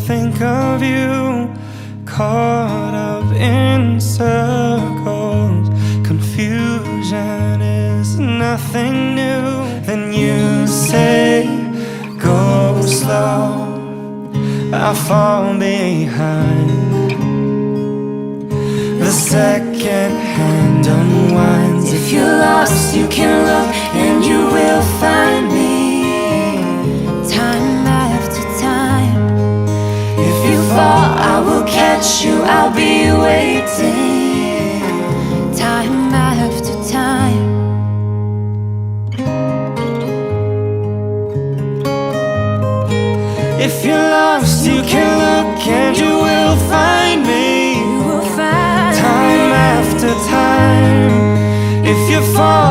think of you, caught up in circles. Confusion is nothing new. Then you say, go slow, I fall behind. The second hand unwinds. If you're lost, you can look and you will find me. Time after time. If you fall, I will catch you, I'll be waiting. Time after time. If you're lost, you can look and you will find me. Time after time. If you fall,